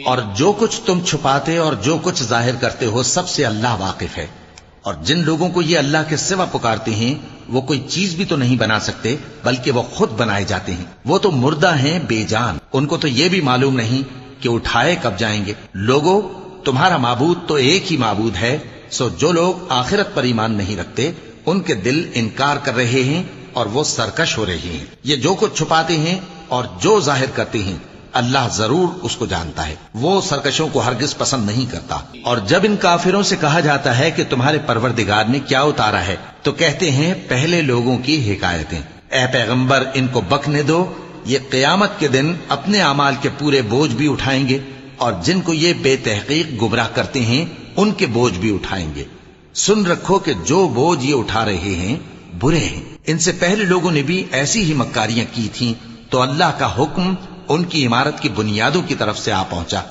اور جو کچھ تم چھپاتے اور جو کچھ ظاہر کرتے ہو سب سے اللہ واقف ہے۔ اور جن لوگوں کو یہ اللہ کے سوا پکارتے ہیں وہ کوئی چیز بھی تو نہیں بنا سکتے بلکہ وہ خود بنائے جاتے ہیں۔ وہ تو مردہ ہیں بے جان، ان کو تو یہ بھی معلوم نہیں کہ اٹھائے کب جائیں گے۔ لوگوں، تمہارا معبود تو ایک ہی معبود ہے، سو جو لوگ آخرت پر ایمان نہیں رکھتے ان کے دل انکار کر رہے ہیں اور وہ سرکش ہو رہے ہیں۔ یہ جو کچھ چھپاتے ہیں اور جو ظاہر کرتے ہیں اللہ ضرور اس کو جانتا ہے، وہ سرکشوں کو ہرگز پسند نہیں کرتا۔ اور جب ان کافروں سے کہا جاتا ہے کہ تمہارے پروردگار نے کیا اتارا ہے تو کہتے ہیں پہلے لوگوں کی حکایتیں۔ اے پیغمبر، ان کو بکنے دو، یہ قیامت کے دن اپنے اعمال کے پورے بوجھ بھی اٹھائیں گے اور جن کو یہ بے تحقیق گمراہ کرتے ہیں ان کے بوجھ بھی اٹھائیں گے۔ سن رکھو کہ جو بوجھ یہ اٹھا رہے ہیں برے ہیں۔ ان سے پہلے لوگوں نے بھی ایسی ہی مکاریاں کی تھیں تو اللہ کا حکم ان کی عمارت کی بنیادوں کی طرف سے آ پہنچا۔